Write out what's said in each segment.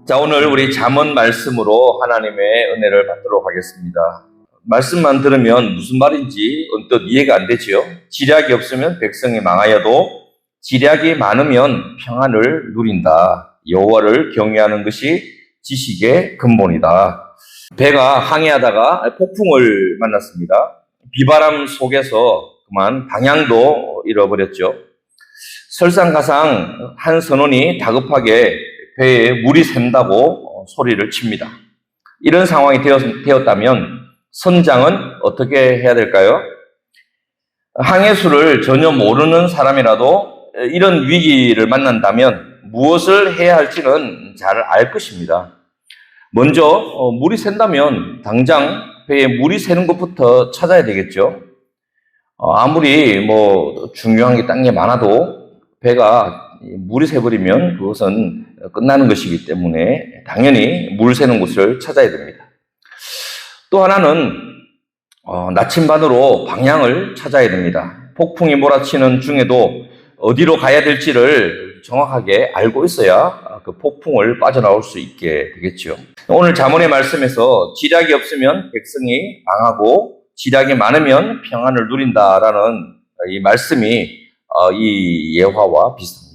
자, 오늘 우리 잠언 말씀으로 하나님의 은혜를 받도록 하겠습니다. 말씀만 들으면 무슨 말인지 언뜻 이해가 안 되지요. 지략이 없으면 백성이 망하여도 지략이 많으면 평안을 누린다. 여호와를 경외하는 것이 지식의 근본이다. 배가 항해하다가 폭풍을 만났습니다. 비바람 속에서 그만 방향도 잃어버렸죠. 설상가상 한 선원이 다급하게 배에 물이 샌다고 소리를 칩니다. 이런 상황이 되었다면 선장은 어떻게 해야 될까요? 항해술을 전혀 모르는 사람이라도 이런 위기를 만난다면 무엇을 해야 할지는 잘 알 것입니다. 먼저 물이 샌다면 당장 배에 물이 새는 것부터 찾아야 되겠죠. 아무리 중요한 게 딴 게 많아도 배가 물이 새버리면 그것은 끝나는 것이기 때문에 당연히 물 새는 곳을 찾아야 됩니다. 또 하나는 나침반으로 방향을 찾아야 됩니다. 폭풍이 몰아치는 중에도 어디로 가야 될지를 정확하게 알고 있어야 그 폭풍을 빠져나올 수 있게 되겠죠. 오늘 잠언의 말씀에서 지략이 없으면 백성이 망하고 지략이 많으면 평안을 누린다라는 이 말씀이 이 예화와 비슷합니다.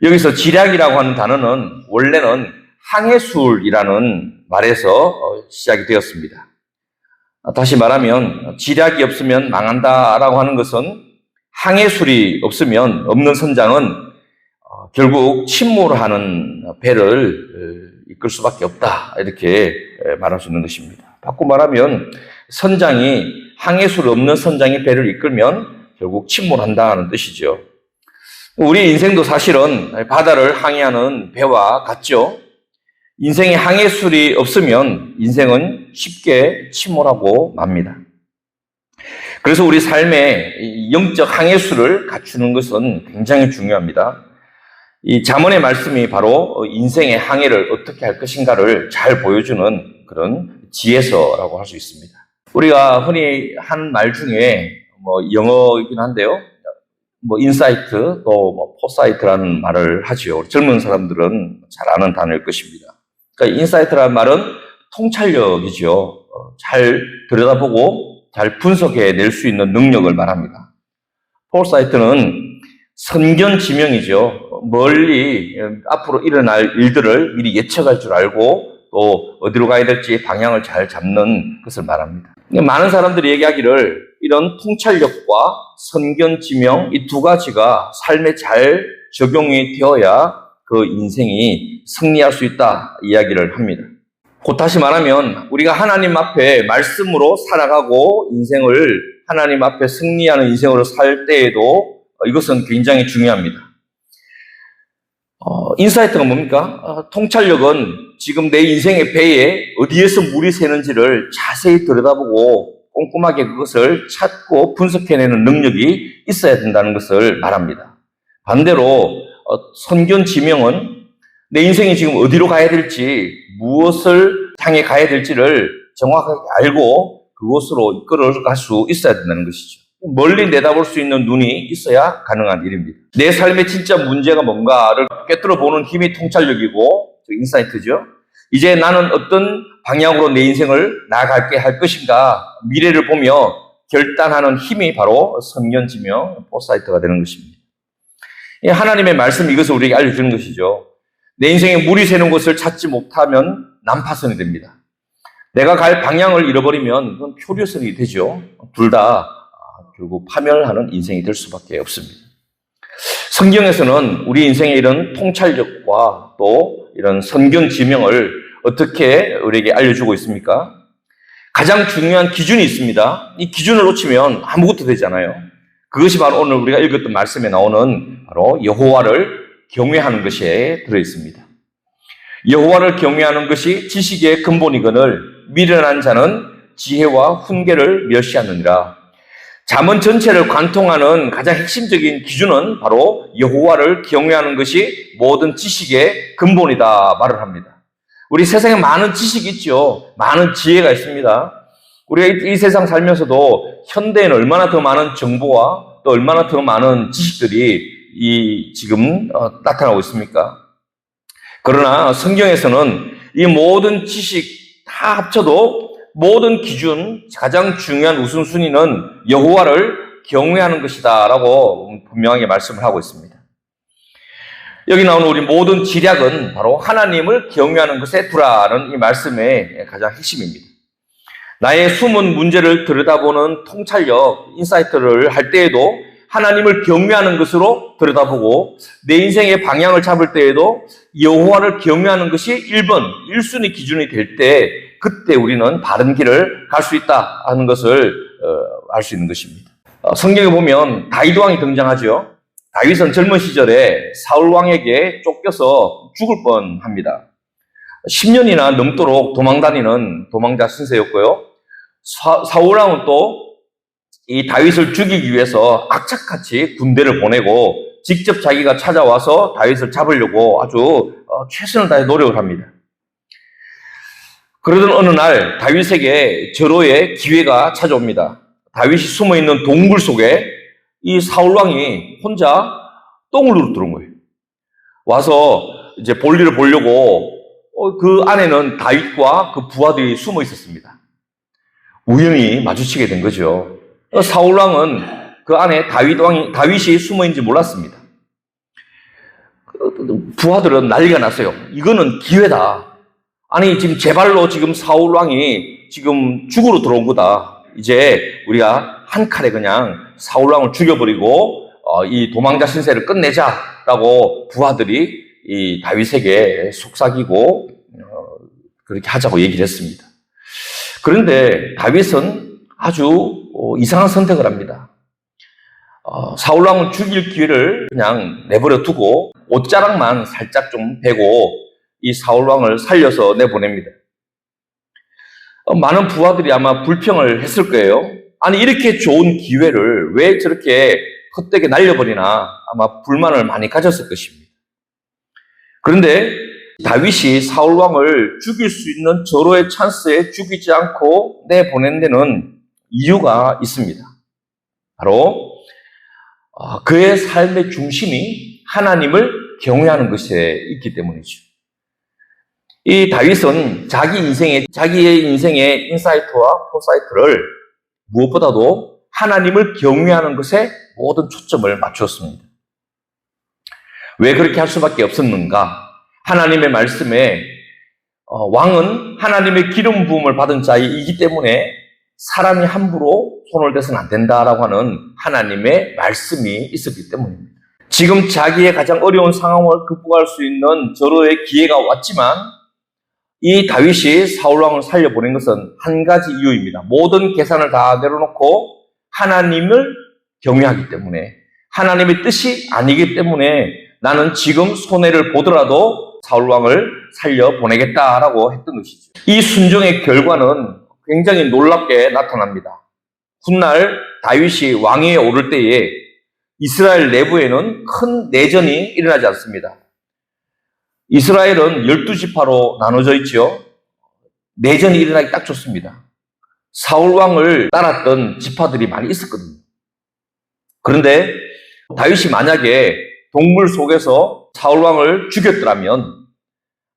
여기서 지략이라고 하는 단어는 원래는 항해술이라는 말에서 시작이 되었습니다. 다시 말하면 지략이 없으면 망한다라고 하는 것은 항해술이 없는 선장은 결국 침몰하는 배를 이끌 수밖에 없다, 이렇게 말할 수 있는 것입니다. 바꿔 말하면 선장이 항해술 없는 선장이 배를 이끌면 결국 침몰한다는 뜻이죠. 우리 인생도 사실은 바다를 항해하는 배와 같죠. 인생에 항해술이 없으면 인생은 쉽게 침몰하고 맙니다. 그래서 우리 삶의 영적 항해술을 갖추는 것은 굉장히 중요합니다. 이 잠언의 말씀이 바로 인생의 항해를 어떻게 할 것인가를 잘 보여주는 그런 지혜서라고 할 수 있습니다. 우리가 흔히 한 말 중에 영어이긴 한데요. 인사이트, 또 포사이트라는 말을 하죠. 젊은 사람들은 잘 아는 단어일 것입니다. 그러니까 인사이트라는 말은 통찰력이죠. 잘 들여다보고 잘 분석해 낼 수 있는 능력을 말합니다. 포사이트는 선견지명이죠. 멀리 앞으로 일어날 일들을 미리 예측할 줄 알고 또 어디로 가야 될지 방향을 잘 잡는 것을 말합니다. 많은 사람들이 얘기하기를 이런 통찰력과 선견지명, 이 두 가지가 삶에 잘 적용이 되어야 그 인생이 승리할 수 있다 이야기를 합니다. 곧 다시 말하면 우리가 하나님 앞에 말씀으로 살아가고 인생을 하나님 앞에 승리하는 인생으로 살 때에도 이것은 굉장히 중요합니다. 인사이트가 뭡니까? 통찰력은 지금 내 인생의 배에 어디에서 물이 새는지를 자세히 들여다보고 꼼꼼하게 그것을 찾고 분석해내는 능력이 있어야 된다는 것을 말합니다. 반대로 선견지명은 내 인생이 지금 어디로 가야 될지, 무엇을 향해 가야 될지를 정확하게 알고 그곳으로 이끌어갈 수 있어야 된다는 것이죠. 멀리 내다볼 수 있는 눈이 있어야 가능한 일입니다. 내 삶의 진짜 문제가 뭔가를 꿰뚫어 보는 힘이 통찰력이고 인사이트죠. 이제 나는 어떤 방향으로 내 인생을 나아가게 할 것인가, 미래를 보며 결단하는 힘이 바로 선견지명, 포사이트가 되는 것입니다. 하나님의 말씀이 이것을 우리에게 알려주는 것이죠. 내 인생에 물이 새는 곳을 찾지 못하면 난파선이 됩니다. 내가 갈 방향을 잃어버리면 그건 표류선이 되죠. 둘 다 결국 파멸하는 인생이 될 수밖에 없습니다. 성경에서는 우리 인생의 이런 통찰력과 또 이런 선견지명을 어떻게 우리에게 알려주고 있습니까? 가장 중요한 기준이 있습니다. 이 기준을 놓치면 아무것도 되잖아요. 그것이 바로 오늘 우리가 읽었던 말씀에 나오는 바로 여호와를 경외하는 것에 들어있습니다. 여호와를 경외하는 것이 지식의 근본이거늘 미련한 자는 지혜와 훈계를 멸시하느니라. 잠언 전체를 관통하는 가장 핵심적인 기준은 바로 여호와를 경외하는 것이 모든 지식의 근본이다 말을 합니다. 우리 세상에 많은 지식이 있죠. 많은 지혜가 있습니다. 우리가 이 세상 살면서도 현대에는 얼마나 더 많은 정보와 또 얼마나 더 많은 지식들이 지금 나타나고 있습니까? 그러나 성경에서는 이 모든 지식 다 합쳐도 모든 기준, 가장 중요한 우선순위는 여호와를 경외하는 것이다 라고 분명하게 말씀을 하고 있습니다. 여기 나오는 우리 모든 지략은 바로 하나님을 경외하는 것에 두라는 이 말씀의 가장 핵심입니다. 나의 숨은 문제를 들여다보는 통찰력, 인사이트를 할 때에도 하나님을 경외하는 것으로 들여다보고 내 인생의 방향을 잡을 때에도 여호와를 경외하는 것이 1번, 1순위 기준이 될 때 그때 우리는 바른 길을 갈 수 있다 하는 것을 알 수 있는 것입니다. 성경에 보면 다윗 왕이 등장하죠. 다윗은 젊은 시절에 사울 왕에게 쫓겨서 죽을 뻔합니다. 10년이나 넘도록 도망다니는 도망자 신세였고요. 사울 왕은 또 이 다윗을 죽이기 위해서 악착같이 군대를 보내고 직접 자기가 찾아와서 다윗을 잡으려고 아주 최선을 다해 노력을 합니다. 그러던 어느 날 다윗에게 절호의 기회가 찾아옵니다. 다윗이 숨어있는 동굴 속에 이 사울 왕이 혼자 똥을 누르러 들어온 거예요. 와서 이제 볼일을 보려고 그 안에는 다윗과 그 부하들이 숨어 있었습니다. 우연히 마주치게 된 거죠. 사울 왕은 그 안에 다윗이 숨어 있는지 몰랐습니다. 부하들은 난리가 났어요. 이거는 기회다. 아니 지금 제 발로 지금 사울 왕이 지금 죽으러 들어온 거다. 이제 우리가 한 칼에 그냥 사울 왕을 죽여버리고 이 도망자 신세를 끝내자라고 부하들이 이 다윗에게 속삭이고 그렇게 하자고 얘기를 했습니다. 그런데 다윗은 아주 이상한 선택을 합니다. 사울 왕을 죽일 기회를 그냥 내버려 두고 옷자락만 살짝 좀 베고 이 사울 왕을 살려서 내보냅니다. 많은 부하들이 아마 불평을 했을 거예요. 아니 이렇게 좋은 기회를 왜 저렇게 헛되게 날려버리나 아마 불만을 많이 가졌을 것입니다. 그런데 다윗이 사울 왕을 죽일 수 있는 절호의 찬스에 죽이지 않고 내보낸 데는 이유가 있습니다. 바로 그의 삶의 중심이 하나님을 경외하는 것에 있기 때문이죠. 이 다윗은 자기의 인생의 인사이트와 포사이트를 무엇보다도 하나님을 경외하는 것에 모든 초점을 맞추었습니다. 왜 그렇게 할 수밖에 없었는가? 하나님의 말씀에 왕은 하나님의 기름 부음을 받은 자이기 때문에 사람이 함부로 손을 대서는 안 된다라고 하는 하나님의 말씀이 있었기 때문입니다. 지금 자기의 가장 어려운 상황을 극복할 수 있는 절호의 기회가 왔지만 이 다윗이 사울 왕을 살려보낸 것은 한 가지 이유입니다. 모든 계산을 다 내려놓고 하나님을 경외하기 때문에 하나님의 뜻이 아니기 때문에 나는 지금 손해를 보더라도 사울 왕을 살려보내겠다라고 했던 것이죠. 이 순종의 결과는 굉장히 놀랍게 나타납니다. 훗날 다윗이 왕위에 오를 때에 이스라엘 내부에는 큰 내전이 일어나지 않습니다. 이스라엘은 12지파로 나눠져 있죠. 내전이 일어나기 딱 좋습니다. 사울 왕을 따랐던 지파들이 많이 있었거든요. 그런데 다윗이 만약에 동굴 속에서 사울 왕을 죽였더라면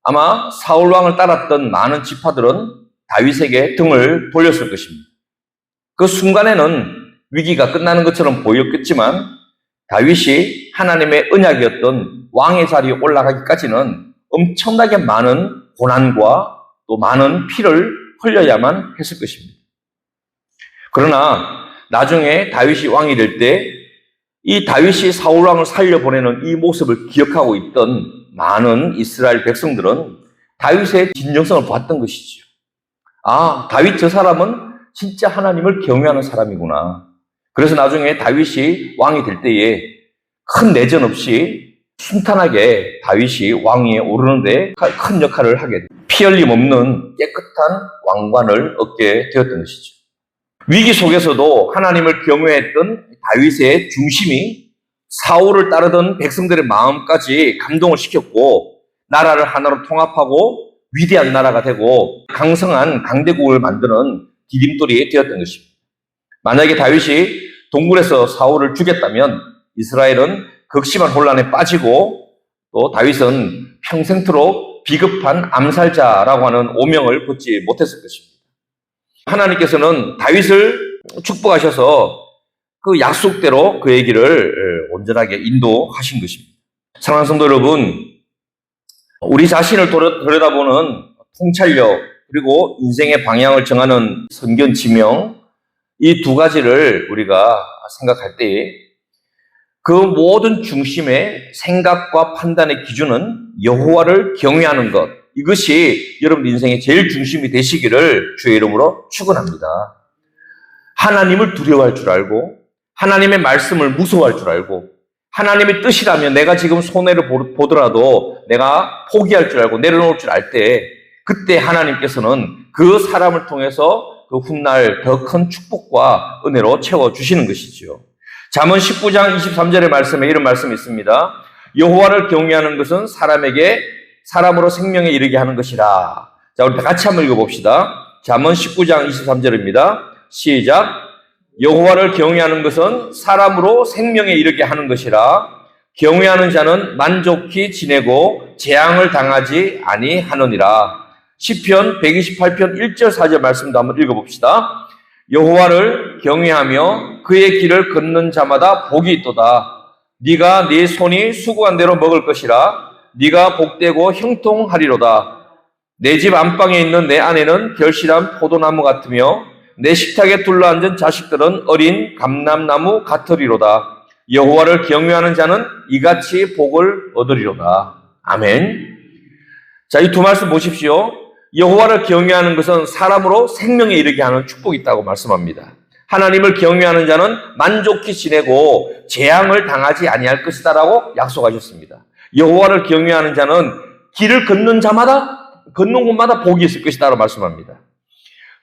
아마 사울 왕을 따랐던 많은 지파들은 다윗에게 등을 돌렸을 것입니다. 그 순간에는 위기가 끝나는 것처럼 보였겠지만 다윗이 하나님의 언약이었던 왕의 자리에 올라가기까지는 엄청나게 많은 고난과 또 많은 피를 흘려야만 했을 것입니다. 그러나 나중에 다윗이 왕이 될 때 이 다윗이 사울 왕을 살려보내는 이 모습을 기억하고 있던 많은 이스라엘 백성들은 다윗의 진정성을 봤던 것이죠. 아, 다윗 저 사람은 진짜 하나님을 경외하는 사람이구나. 그래서 나중에 다윗이 왕이 될 때에 큰 내전 없이 순탄하게 다윗이 왕위에 오르는데 큰 역할을 하게 됩니다. 피 흘림 없는 깨끗한 왕관을 얻게 되었던 것이죠. 위기 속에서도 하나님을 경외했던 다윗의 중심이 사울을 따르던 백성들의 마음까지 감동을 시켰고 나라를 하나로 통합하고 위대한 나라가 되고 강성한 강대국을 만드는 디딤돌이 되었던 것입니다. 만약에 다윗이 동굴에서 사울을 죽였다면 이스라엘은 극심한 혼란에 빠지고 또 다윗은 평생토록 비겁한 암살자라고 하는 오명을 벗지 못했을 것입니다. 하나님께서는 다윗을 축복하셔서 그 약속대로 그의 길을 온전하게 인도하신 것입니다. 사랑하는 성도 여러분, 우리 자신을 들여다보는 통찰력 그리고 인생의 방향을 정하는 선견 지명, 이 두 가지를 우리가 생각할 때 그 모든 중심의 생각과 판단의 기준은 여호와를 경외하는 것, 이것이 여러분 인생의 제일 중심이 되시기를 주의 이름으로 축원합니다. 하나님을 두려워할 줄 알고 하나님의 말씀을 무서워할 줄 알고 하나님의 뜻이라면 내가 지금 손해를 보더라도 내가 포기할 줄 알고 내려놓을 줄 알 때 그때 하나님께서는 그 사람을 통해서 그 훗날 더 큰 축복과 은혜로 채워주시는 것이지요. 잠언 19장 23절의 말씀에 이런 말씀이 있습니다. 여호와를 경외하는 것은 사람으로 생명에 이르게 하는 것이라. 자, 우리 다 같이 한번 읽어봅시다. 잠언 19장 23절입니다. 시작. 여호와를 경외하는 것은 사람으로 생명에 이르게 하는 것이라. 경외하는 자는 만족히 지내고 재앙을 당하지 아니하느니라. 시편 128편 1절 4절 말씀도 한번 읽어봅시다. 여호와를 경외하며 그의 길을 걷는 자마다 복이 있도다. 네가 네 손이 수고한 대로 먹을 것이라. 네가 복되고 형통하리로다. 내 집 안방에 있는 내 아내는 결실한 포도나무 같으며 내 식탁에 둘러앉은 자식들은 어린 감람나무 같으리로다. 여호와를 경외하는 자는 이같이 복을 얻으리로다. 아멘. 자, 이 두 말씀 보십시오. 여호와를 경외하는 것은 사람으로 생명에 이르게 하는 축복이 있다고 말씀합니다. 하나님을 경외하는 자는 만족히 지내고 재앙을 당하지 아니할 것이다라고 약속하셨습니다. 여호와를 경외하는 자는 길을 걷는 곳마다 복이 있을 것이다라고 말씀합니다.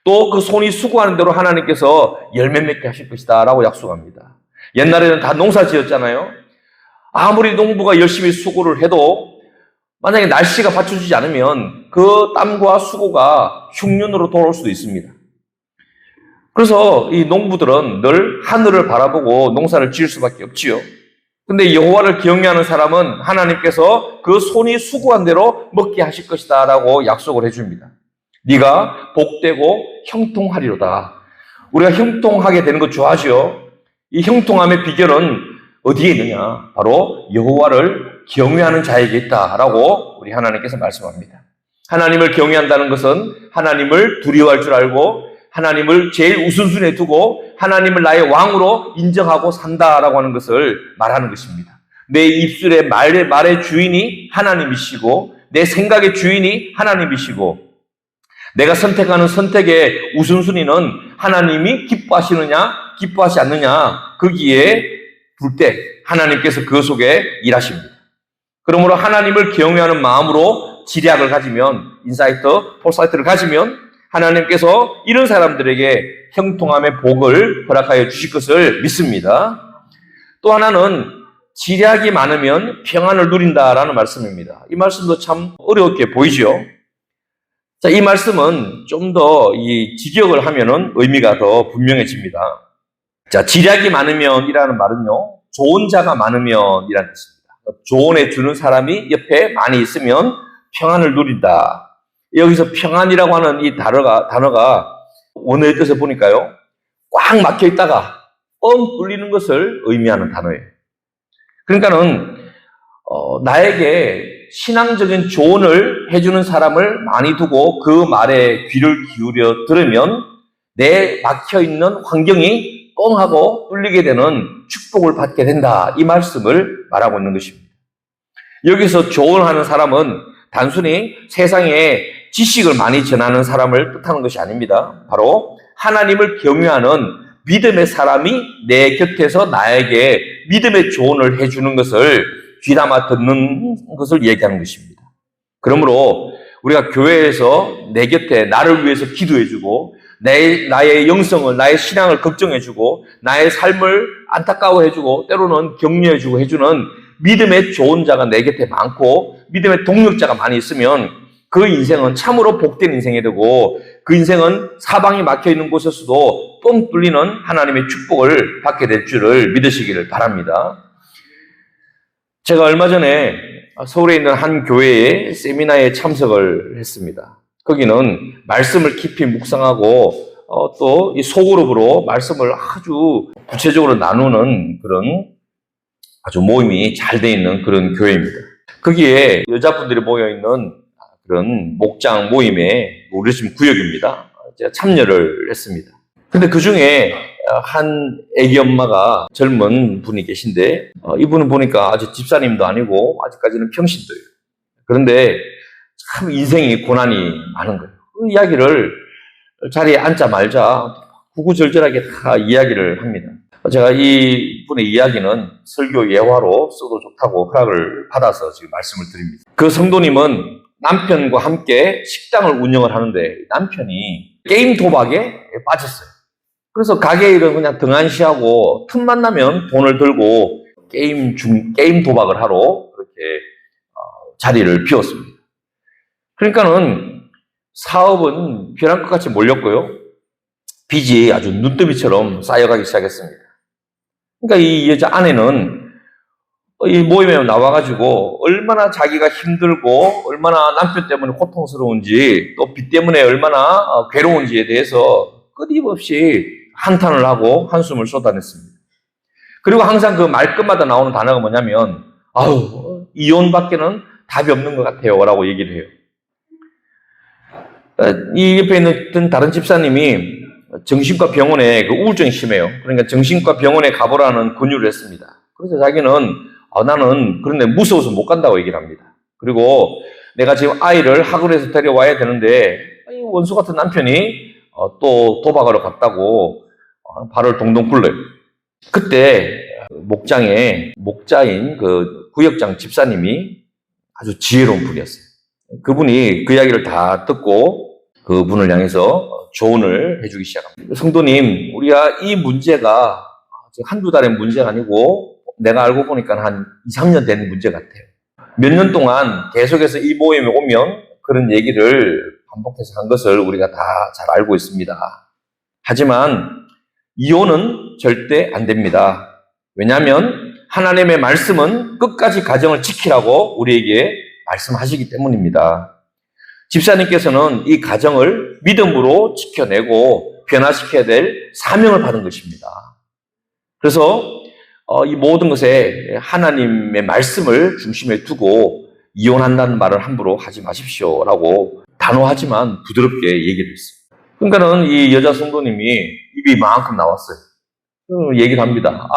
또 그 손이 수고하는 대로 하나님께서 열매 맺게 하실 것이다라고 약속합니다. 옛날에는 다 농사 지었잖아요. 아무리 농부가 열심히 수고를 해도 만약에 날씨가 받쳐주지 않으면 그 땀과 수고가 흉년으로 돌아올 수도 있습니다. 그래서 이 농부들은 늘 하늘을 바라보고 농사를 지을 수밖에 없지요. 근데 여호와를 경외하는 사람은 하나님께서 그 손이 수고한 대로 먹게 하실 것이다 라고 약속을 해줍니다. 네가 복되고 형통하리로다. 우리가 형통하게 되는 거 좋아하죠. 이 형통함의 비결은 어디에 있느냐? 바로 여호와를 경외하는 자에게 있다라고 우리 하나님께서 말씀합니다. 하나님을 경외한다는 것은 하나님을 두려워할 줄 알고 하나님을 제일 우선순위에 두고 하나님을 나의 왕으로 인정하고 산다라고 하는 것을 말하는 것입니다. 내 입술의 말의 주인이 하나님이시고 내 생각의 주인이 하나님이시고 내가 선택하는 선택의 우선순위는 하나님이 기뻐하시느냐 기뻐하지 않느냐 거기에 둘 때 하나님께서 그 속에 일하십니다. 그러므로 하나님을 경외하는 마음으로 지략을 가지면 인사이트, 폴사이트를 가지면 하나님께서 이런 사람들에게 형통함의 복을 허락하여 주실 것을 믿습니다. 또 하나는 지략이 많으면 평안을 누린다라는 말씀입니다. 이 말씀도 참 어렵게 보이죠. 자, 이 말씀은 좀 더 이 직역을 하면은 의미가 더 분명해집니다. 자, 지략이 많으면이라는 말은요, 좋은 자가 많으면이라는 뜻입니다. 조언해 주는 사람이 옆에 많이 있으면 평안을 누린다. 여기서 평안이라고 하는 이 단어가 원어의 뜻을 보니까요, 꽉 막혀 있다가 뻥 뚫리는 것을 의미하는 단어예요. 그러니까는 나에게 신앙적인 조언을 해주는 사람을 많이 두고 그 말에 귀를 기울여 들으면 내 막혀있는 환경이 뻥하고 뚫리게 되는 축복을 받게 된다. 이 말씀을 말하고 있는 것입니다. 여기서 조언하는 사람은 단순히 세상에 지식을 많이 전하는 사람을 뜻하는 것이 아닙니다. 바로 하나님을 경외하는 믿음의 사람이 내 곁에서 나에게 믿음의 조언을 해주는 것을 귀담아 듣는 것을 얘기하는 것입니다. 그러므로 우리가 교회에서 내 곁에 나를 위해서 기도해주고 나의 영성을, 나의 신앙을 걱정해주고 나의 삶을 안타까워해주고 때로는 격려해주고 해주는 믿음의 좋은 자가 내 곁에 많고 믿음의 동력자가 많이 있으면 그 인생은 참으로 복된 인생이 되고 그 인생은 사방이 막혀있는 곳에서도 뻥 뚫리는 하나님의 축복을 받게 될 줄을 믿으시기를 바랍니다. 제가 얼마 전에 서울에 있는 한 교회의 세미나에 참석을 했습니다. 거기는 말씀을 깊이 묵상하고 또 이 소그룹으로 말씀을 아주 구체적으로 나누는 그런 아주 모임이 잘 돼 있는 그런 교회입니다. 거기에 여자분들이 모여있는 그런 목장 모임에 우리 지금 구역입니다. 제가 참여를 했습니다. 근데 그 중에 한 애기 엄마가 젊은 분이 계신데 이분은 보니까 아직 집사님도 아니고 아직까지는 평신도예요. 그런데 참 인생이 고난이 많은 거예요. 그 이야기를 자리에 앉자 말자 구구절절하게 다 이야기를 합니다. 제가 이 분의 이야기는 설교 예화로 써도 좋다고 허락을 받아서 지금 말씀을 드립니다. 그 성도님은 남편과 함께 식당을 운영을 하는데 남편이 게임 도박에 빠졌어요. 그래서 가게 일은 그냥 등한시하고 틈만 나면 돈을 들고 게임 도박을 하러 그렇게 자리를 비웠습니다. 그러니까는 사업은 벼랑 끝같이 몰렸고요. 빚이 아주 눈더미처럼 쌓여가기 시작했습니다. 그러니까 이 여자 아내는 이 모임에 나와가지고 얼마나 자기가 힘들고 얼마나 남편 때문에 고통스러운지 또 빚 때문에 얼마나 괴로운지에 대해서 끊임없이 한탄을 하고 한숨을 쏟아냈습니다. 그리고 항상 그 말끝마다 나오는 단어가 뭐냐면 아우 이혼밖에는 답이 없는 것 같아요 라고 얘기를 해요. 이 옆에 있는 다른 집사님이 정신과 병원에 그 우울증이 심해요. 그러니까 정신과 병원에 가보라는 권유를 했습니다. 그래서 자기는 나는 그런데 무서워서 못 간다고 얘기를 합니다. 그리고 내가 지금 아이를 학원에서 데려와야 되는데 원수 같은 남편이 또 도박하러 갔다고 발을 동동 굴러요. 그때 목자인 그 구역장 집사님이 아주 지혜로운 분이었어요. 그분이 그 이야기를 다 듣고 그분을 향해서 조언을 해주기 시작합니다. 성도님, 우리가 이 문제가 한두 달의 문제가 아니고 내가 알고 보니까 한 2, 3년 된 문제 같아요. 몇 년 동안 계속해서 이 모임에 오면 그런 얘기를 반복해서 한 것을 우리가 다 잘 알고 있습니다. 하지만 이혼은 절대 안 됩니다. 왜냐하면 하나님의 말씀은 끝까지 가정을 지키라고 우리에게 말씀하시기 때문입니다. 집사님께서는 이 가정을 믿음으로 지켜내고 변화시켜야 될 사명을 받은 것입니다. 그래서 이 모든 것에 하나님의 말씀을 중심에 두고 이혼한다는 말을 함부로 하지 마십시오라고 단호하지만 부드럽게 얘기를 했어요. 그러니까는 이 여자 성도님이 입이 이만큼 나왔어요. 얘기를 합니다.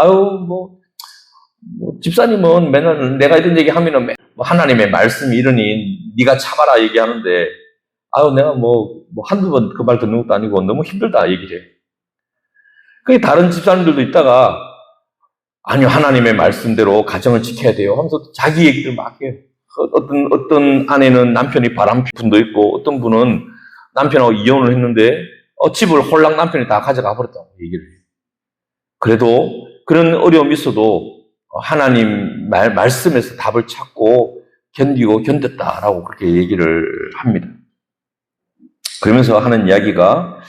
집사님은 맨날 내가 이런 얘기 하면은 하나님의 말씀이 이러니 네가 참아라 얘기하는데 내가 한두 번 그 말 듣는 것도 아니고 너무 힘들다 얘기를 해요. 그게 다른 집사님들도 있다가 아니요 하나님의 말씀대로 가정을 지켜야 돼요 하면서 자기 얘기를 막 해요. 어떤 아내는 남편이 바람핀 도 있고 어떤 분은 남편하고 이혼을 했는데 집을 홀랑 남편이 다 가져가 버렸다고 얘기를 해요. 그래도 그런 어려움이 있어도 하나님 말씀에서 답을 찾고 견디고 견뎠다라고 그렇게 얘기를 합니다. 그러면서 하는 이야기가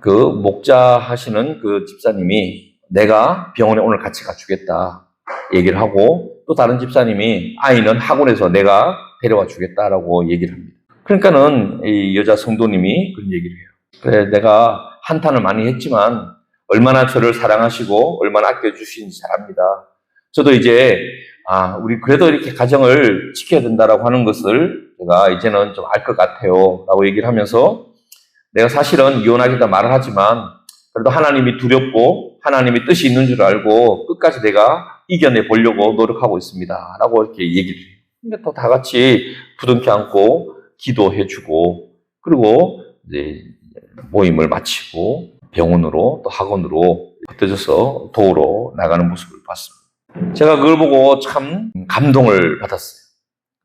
그 목자 하시는 그 집사님이 내가 병원에 오늘 같이 가주겠다 얘기를 하고 또 다른 집사님이 아이는 학원에서 내가 데려와 주겠다라고 얘기를 합니다. 그러니까는 이 여자 성도님이 그런 얘기를 해요. 그래 내가 한탄을 많이 했지만 얼마나 저를 사랑하시고 얼마나 아껴주시는지 잘 압니다. 저도 이제 우리 그래도 이렇게 가정을 지켜야 된다라고 하는 것을 제가 이제는 좀 알 것 같아요 라고 얘기를 하면서 내가 사실은 이혼하겠다 말을 하지만 그래도 하나님이 두렵고 하나님의 뜻이 있는 줄 알고 끝까지 내가 이겨내 보려고 노력하고 있습니다 라고 이렇게 얘기를 해요. 근데 또 다 같이 부둥켜 안고 기도해주고 그리고 이제 모임을 마치고 병원으로 또 학원으로 흩어져서 도우러 나가는 모습을 봤습니다. 제가 그걸 보고 참 감동을 받았어요.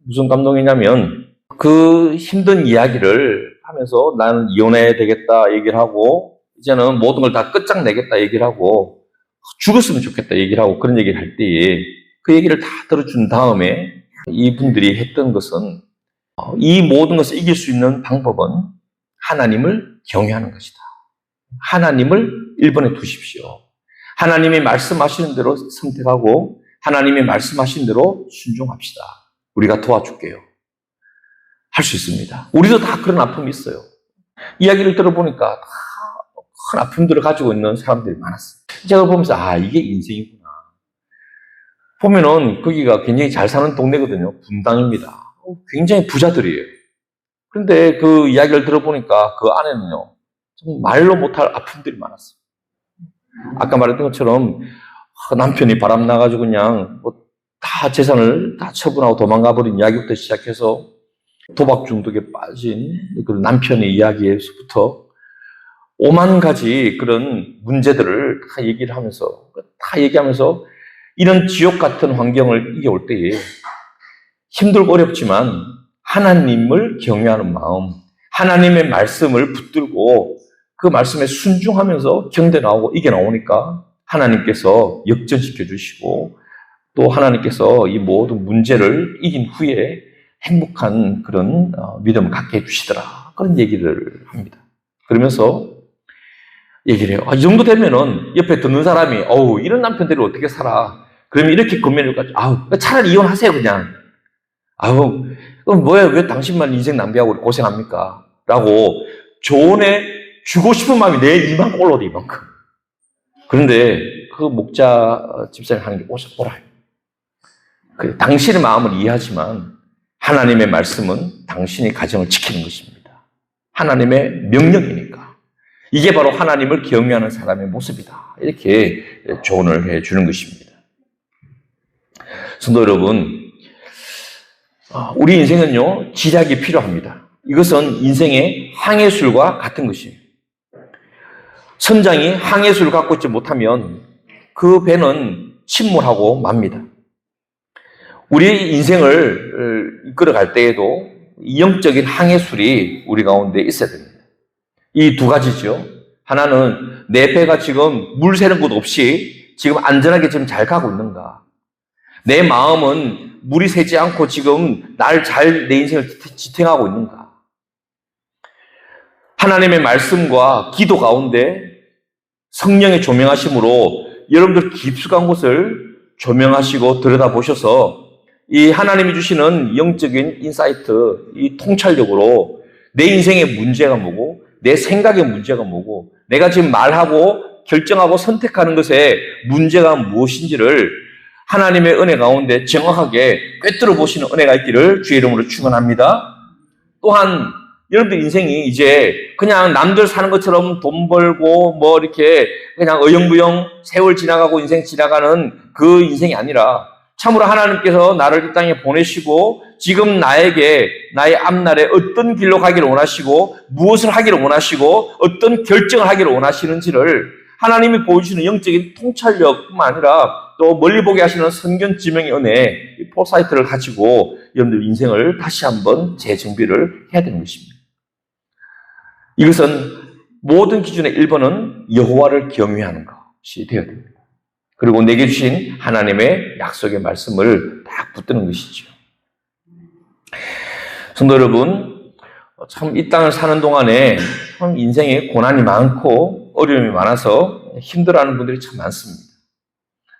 무슨 감동이냐면 그 힘든 이야기를 하면서 나는 이혼해야 되겠다 얘기를 하고 이제는 모든 걸 다 끝장내겠다 얘기를 하고 죽었으면 좋겠다 얘기를 하고 그런 얘기를 할 때에 그 얘기를 다 들어준 다음에 이분들이 했던 것은 이 모든 것을 이길 수 있는 방법은 하나님을 경외하는 것이다. 하나님을 1번에 두십시오. 하나님이 말씀하시는 대로 선택하고 하나님이 말씀하신 대로 순종합시다. 우리가 도와줄게요. 할 수 있습니다. 우리도 다 그런 아픔이 있어요. 이야기를 들어보니까 다 큰 아픔들을 가지고 있는 사람들이 많았어요. 제가 보면서 이게 인생이구나. 보면은 거기가 굉장히 잘 사는 동네거든요. 분당입니다. 굉장히 부자들이에요. 그런데 그 이야기를 들어보니까 그 안에는요, 좀 말로 못할 아픔들이 많았어요. 아까 말했던 것처럼 남편이 바람나가지고 그냥 다 재산을 다 처분하고 도망가 버린 이야기부터 시작해서 도박 중독에 빠진 그 남편의 이야기에서부터 5만 가지 그런 문제들을 다 얘기하면서 이런 지옥 같은 환경을 이겨올 때에 힘들고 어렵지만 하나님을 경외하는 마음, 하나님의 말씀을 붙들고 그 말씀에 순종하면서 견뎌나오고 이겨나오니까 하나님께서 역전시켜 주시고 또 하나님께서 이 모든 문제를 이긴 후에 행복한 그런 믿음을 갖게 해주시더라. 그런 얘기를 합니다. 그러면서 얘기를 해요. 이 정도 되면은 옆에 듣는 사람이 이런 남편들이 어떻게 살아? 그러면 이렇게 권면을 가지고 차라리 이혼하세요 그냥. 그럼 뭐야 왜 당신만 인생 낭비하고 고생합니까? 라고 조언해 주고 싶은 마음이 내 이만큼 올라오대 이만큼. 그런데 그 목자 집사님 하는 게 오라. 당신의 마음을 이해하지만 하나님의 말씀은 당신의 가정을 지키는 것입니다. 하나님의 명령이니까. 이게 바로 하나님을 경외하는 사람의 모습이다. 이렇게 조언을 해주는 것입니다. 성도 여러분, 우리 인생은요, 지략이 필요합니다. 이것은 인생의 항해술과 같은 것이에요. 선장이 항해술을 갖고 있지 못하면 그 배는 침몰하고 맙니다. 우리 인생을 이끌어갈 때에도 영적인 항해술이 우리 가운데 있어야 됩니다. 이 두 가지죠. 하나는 내 배가 지금 물 새는 곳 없이 지금 안전하게 지금 잘 가고 있는가. 내 마음은 물이 새지 않고 지금 내 인생을 지탱하고 있는가. 하나님의 말씀과 기도 가운데 성령의 조명하심으로 여러분들 깊숙한 곳을 조명하시고 들여다보셔서 이 하나님이 주시는 영적인 인사이트, 이 통찰력으로 내 인생의 문제가 뭐고 내 생각의 문제가 뭐고 내가 지금 말하고 결정하고 선택하는 것에 문제가 무엇인지를 하나님의 은혜 가운데 정확하게 꿰뚫어 보시는 은혜가 있기를 주의 이름으로 축원합니다. 또한 여러분들 인생이 이제 그냥 남들 사는 것처럼 돈 벌고 이렇게 그냥 어영부영 세월 지나가고 인생 지나가는 그 인생이 아니라 참으로 하나님께서 나를 이 땅에 보내시고 지금 나에게 나의 앞날에 어떤 길로 가기를 원하시고 무엇을 하기를 원하시고 어떤 결정을 하기를 원하시는지를 하나님이 보여주시는 영적인 통찰력뿐만 아니라 또 멀리 보게 하시는 선견 지명의 은혜, 이 포사이트를 가지고 여러분들 인생을 다시 한번 재정비를 해야 되는 것입니다. 이것은 모든 기준의 1번은 여호와를 경외하는 것이 되어야 됩니다. 그리고 내게 주신 하나님의 약속의 말씀을 딱 붙드는 것이죠. 성도 여러분, 참 이 땅을 사는 동안에 참 인생에 고난이 많고 어려움이 많아서 힘들어하는 분들이 참 많습니다.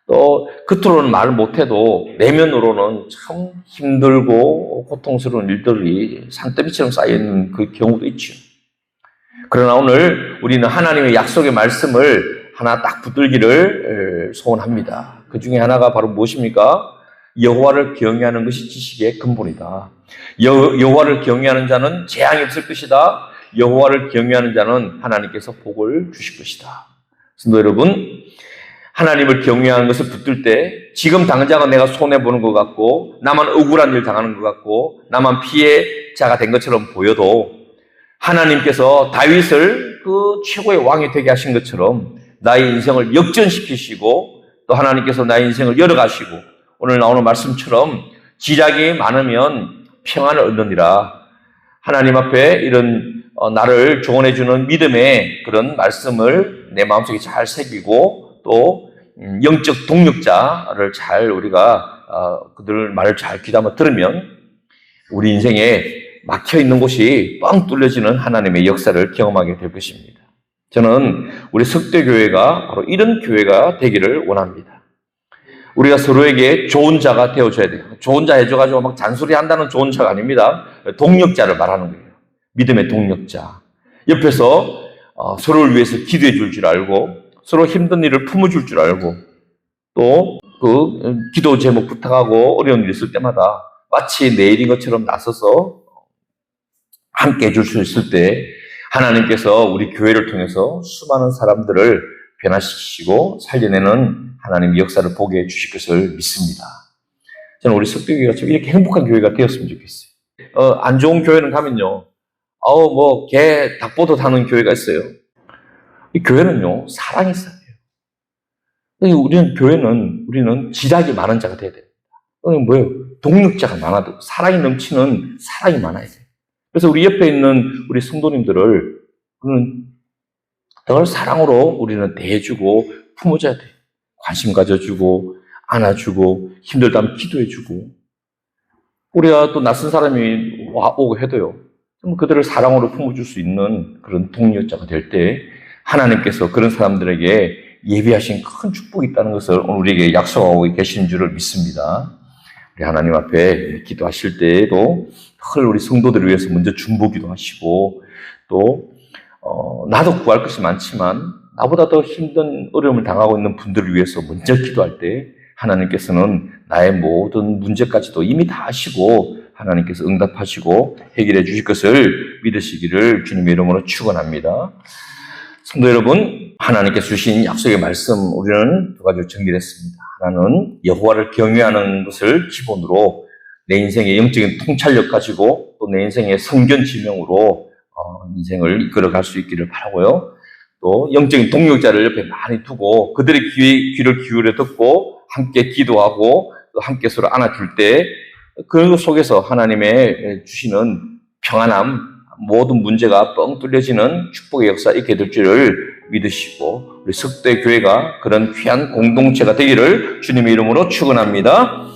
또 겉으로는 말을 못해도 내면으로는 참 힘들고 고통스러운 일들이 산더미처럼 쌓여있는 그 경우도 있죠. 그러나 오늘 우리는 하나님의 약속의 말씀을 하나 딱 붙들기를 소원합니다. 그 중에 하나가 바로 무엇입니까? 여호와를 경외하는 것이 지식의 근본이다. 여호와를 경외하는 자는 재앙이 없을 것이다. 여호와를 경외하는 자는 하나님께서 복을 주실 것이다. 성도 여러분, 하나님을 경외하는 것을 붙들 때 지금 당장은 내가 손해보는 것 같고 나만 억울한 일 당하는 것 같고 나만 피해자가 된 것처럼 보여도 하나님께서 다윗을 그 최고의 왕이 되게 하신 것처럼 나의 인생을 역전시키시고 또 하나님께서 나의 인생을 열어가시고 오늘 나오는 말씀처럼 지략이 많으면 평안을 얻느니라. 하나님 앞에 이런 나를 조언해주는 믿음의 그런 말씀을 내 마음속에 잘 새기고 또 영적 동력자를 잘 우리가 그들 말을 잘 귀담아 들으면 우리 인생에 막혀있는 곳이 뻥 뚫려지는 하나님의 역사를 경험하게 될 것입니다. 저는 우리 석대교회가 바로 이런 교회가 되기를 원합니다. 우리가 서로에게 좋은 자가 되어줘야 돼요. 좋은 자 해줘가지고 막 잔소리 한다는 좋은 자가 아닙니다. 동력자를 말하는 거예요. 믿음의 동력자. 옆에서 서로를 위해서 기도해 줄 줄 알고, 서로 힘든 일을 품어줄 줄 알고, 또 그 기도 제목 부탁하고 어려운 일 있을 때마다 마치 내일인 것처럼 나서서 함께 해줄 수 있을 때 하나님께서 우리 교회를 통해서 수많은 사람들을 변화시키시고 살려내는 하나님의 역사를 보게 해주실 것을 믿습니다. 저는 우리 석대교회가 좀 이렇게 행복한 교회가 되었으면 좋겠어요. 안 좋은 교회는 가면요, 개 닭보듯 하는 교회가 있어요. 이 교회는요, 사랑이 있어야 돼요. 우리는 지략이 많은 자가 돼야 돼요. 뭐예요? 동력자가 많아도 사랑이 넘치는 사랑이 많아야 돼요. 그래서 우리 옆에 있는 우리 성도님들을 우리는 늘 사랑으로 우리는 대해주고 품어줘야 돼요. 관심 가져주고 안아주고 힘들다면 기도해주고, 우리가 또 낯선 사람이 오고 해도요, 그들을 사랑으로 품어줄 수 있는 그런 동력자가 될 때 하나님께서 그런 사람들에게 예비하신 큰 축복이 있다는 것을 오늘 우리에게 약속하고 계시는 줄을 믿습니다. 우리 하나님 앞에 기도하실 때에도 늘 우리 성도들을 위해서 먼저 중보기도 하시고, 또 나도 구할 것이 많지만 나보다 더 힘든 어려움을 당하고 있는 분들을 위해서 먼저 기도할 때 하나님께서는 나의 모든 문제까지도 이미 다 아시고 하나님께서 응답하시고 해결해 주실 것을 믿으시기를 주님의 이름으로 축원합니다. 성도 여러분, 하나님께서 주신 약속의 말씀, 우리는 두 가지로 정리했습니다. 하나는 여호와를 경외하는 것을 기본으로 내 인생의 영적인 통찰력 가지고 또 내 인생의 성견 지명으로 인생을 이끌어갈 수 있기를 바라고요. 또 영적인 동력자를 옆에 많이 두고 그들의 귀를 기울여 듣고 함께 기도하고 또 함께 서로 안아줄 때 그 속에서 하나님의 주시는 평안함, 모든 문제가 뻥 뚫려지는 축복의 역사 있게 될 줄을 믿으시고 우리 석대 교회가 그런 귀한 공동체가 되기를 주님의 이름으로 축원합니다.